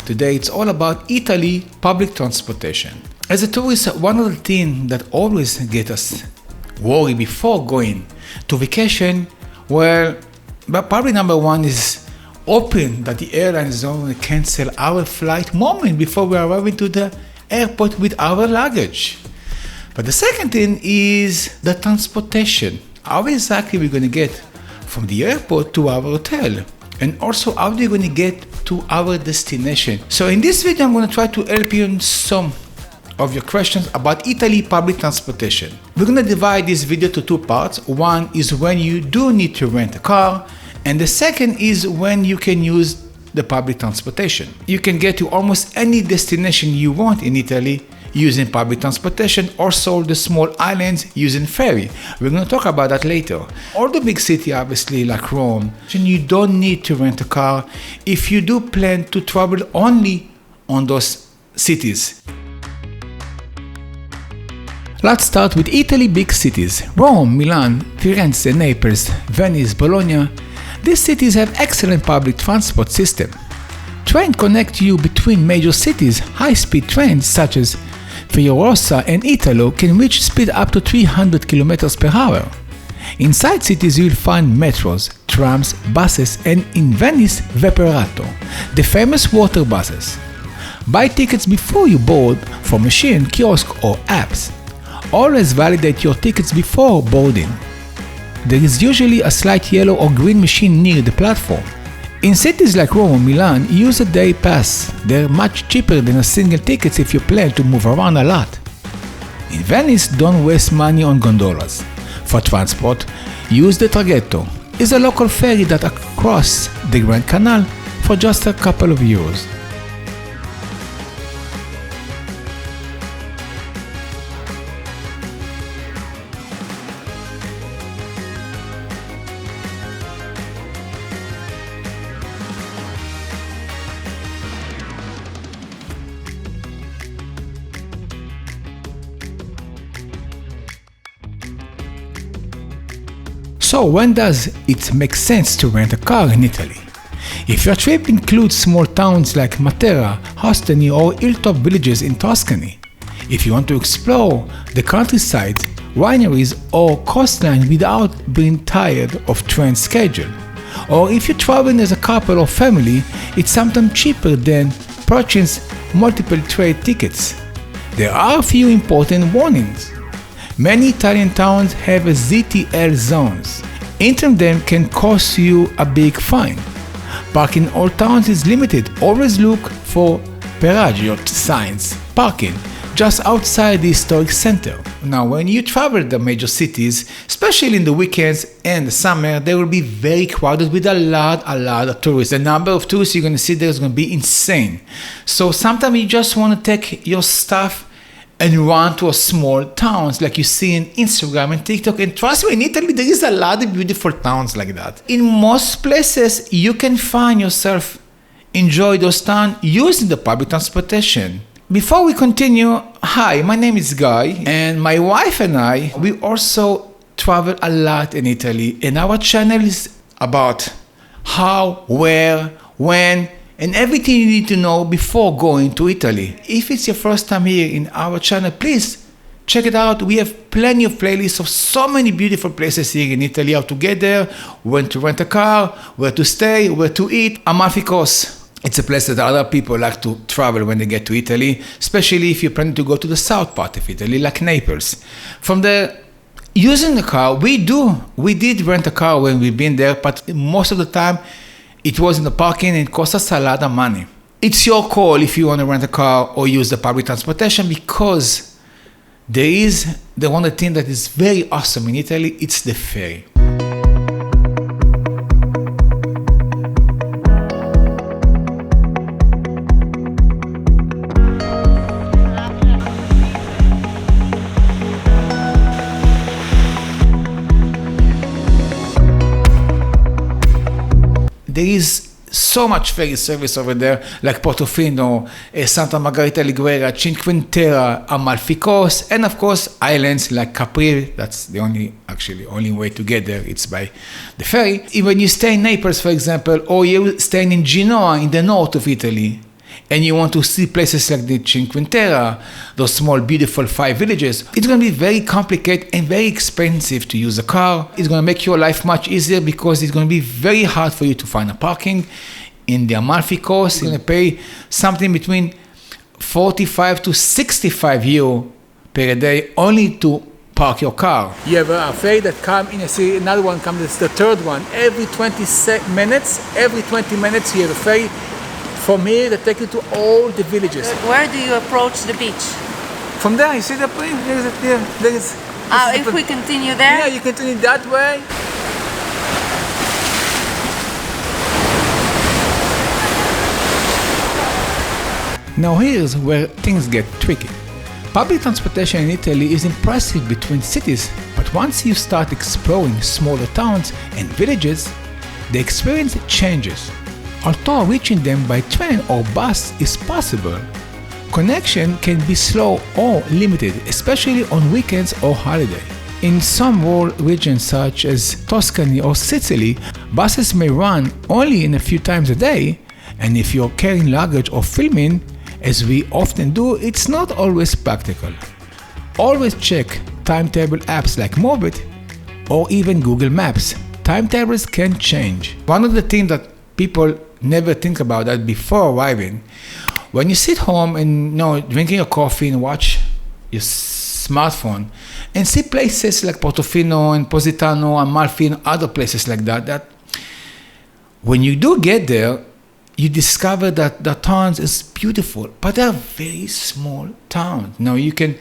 Today it's all about Italy public transportation. As a tourist, one of the things that always get us worried before going to vacation, well, probably number one is hoping that the airline is not going to cancel our flight moment before we arrive into the airport with our luggage. But the second thing is the transportation. How exactly we're going to get from the airport to our hotel? And also, how are we going to get to our destination? So in this video, I'm going to try to help you in some of your questions about Italy public transportation. We're going to divide this video to two parts. One is when you do need to rent a car, and the second is when you can use the public transportation. You can get to almost any destination you want in Italy using public transportation, also the small islands using ferry. We're going to talk about that later. All the big cities, obviously, like Rome, you don't need to rent a car if you do plan to travel only on those cities. Let's start with Italy big cities. Rome, Milan, Firenze, Naples, Venice, Bologna. These cities have excellent public transport system. Trains connect you between major cities. High-speed trains such as Ferries and Italo can reach speed up to 300 km per hour. Inside cities you will find metros, trams, buses, and in Venice, Vaperato, the famous water buses. Buy tickets before you board from machine, kiosk or apps. Always validate your tickets before boarding. There is usually a slight yellow or green machine near the platform. In cities like Rome or Milan, use a day pass. They're much cheaper than a single ticket if you plan to move around a lot. In Venice, don't waste money on gondolas. For transport, use the traghetto. It's a local ferry that across the Grand Canal for just a couple of euros. So when does it make sense to rent a car in Italy? If your trip includes small towns like Matera, Ostuni or hilltop villages in Tuscany, if you want to explore the countryside, wineries or coastline without being tired of train schedule, or if you're traveling as a couple or family, it's sometimes cheaper than purchasing multiple train tickets. There are a few important warnings. Many Italian towns have a ZTL zones. Entering them can cost you a big fine. Parking in all towns is limited. Always look for pedaggio signs, parking, just outside the historic center. Now, when you travel the major cities, especially in the weekends and the summer, they will be very crowded with a lot of tourists. The number of tourists you're going to see there is going to be insane. So sometimes you just want to take your stuff and run to a small towns like you see in Instagram and TikTok. And trust me, in Italy there is a lot of beautiful towns like that. In most places you can find yourself enjoy those towns using the public transportation. Before we continue, hi, my name is Guy and my wife and I, we also travel a lot in Italy, and our channel is about how, where, when, and everything you need to know before going to Italy. If it's your first time here in our channel, please check it out. We have plenty of playlists of so many beautiful places here in Italy, how to get there, when to rent a car, where to stay, where to eat. Amalfi Coast, it's a place that other people like to travel when they get to Italy, especially if you're planning to go to the south part of Italy, like Naples. From the using the car, we did rent a car when we've been there, but most of the time it was in the parking and it cost us a lot of money. It's your call if you want to rent a car or use the public transportation, because there is the one thing that is very awesome in Italy, it's the ferry. there is so much ferry service over there, like Portofino, Santa Margherita Liguera, Cinque Terre, Amalfi Coast, and of course islands like Capri. That's the only way to get there. It's by the ferry. When you stay in Naples, for example, or you stay in Genoa in the north of Italy, and you want to see places like the Cinque Terre, those small, beautiful 5 villages, it's going to be very complicated and very expensive to use a car. It's going to make your life much easier because it's going to be very hard for you to find a parking. In the Amalfi Coast, you're going to pay something between 45 to 65 euro per day only to park your car. You have a ferry that comes in, I see another one comes, it's the third one. Every 20 minutes you have a ferry from here that take you to all the villages. Where do you approach the beach? From there, you see the point? If we continue there? Yeah, you continue that way. Now here's where things get tricky. Public transportation in Italy is impressive between cities, but once you start exploring smaller towns and villages, the experience changes. Although reaching them by train or bus is possible, connection can be slow or limited, especially on weekends or holiday. In some rural regions such as Tuscany or Sicily, buses may run only in a few times a day, and if you're carrying luggage or filming, as we often do, it's not always practical. Always check timetable apps like Morbid or even Google Maps. Timetables can change. One of the things that people never think about that before arriving, when you sit home and drinking your coffee and watch your smartphone and see places like Portofino and Positano, Amalfi and other places like that when you do get there, you discover that the towns is beautiful, but they're very small towns. Now you can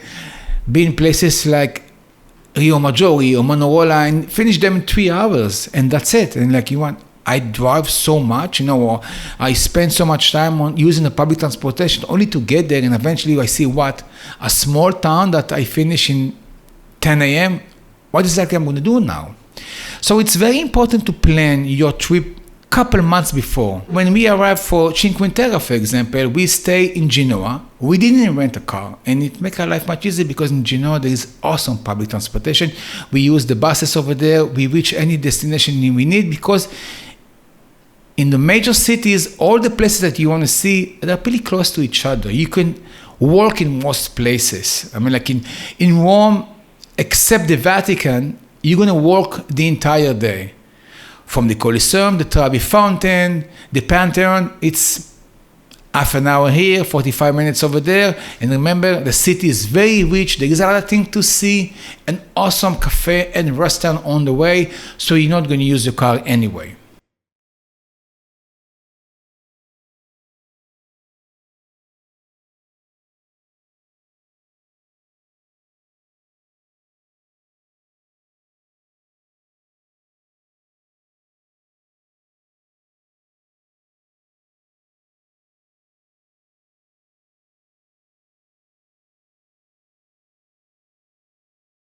be in places like Rio Maggiore or Manovola and finish them in 3 hours, and that's it. And I drive so much, or I spend so much time on using the public transportation only to get there, and eventually I see a small town that I finish in 10 a.m. What exactly I'm going to do now? So it's very important to plan your trip couple months before. When we arrived for Cinque Terre, for example, we stay in Genoa. We didn't rent a car, and it makes our life much easier because in Genoa there is awesome public transportation. We use the buses over there. We reach any destination we need because in the major cities, all the places that you want to see, they're pretty close to each other. You can walk in most places. I mean, like in Rome, except the Vatican, you're going to walk the entire day. From the Colosseum, the Trevi Fountain, the Pantheon, it's half an hour here, 45 minutes over there. And remember, the city is very rich. There is a lot of things to see, an awesome cafe and restaurant on the way, so you're not going to use your car anyway.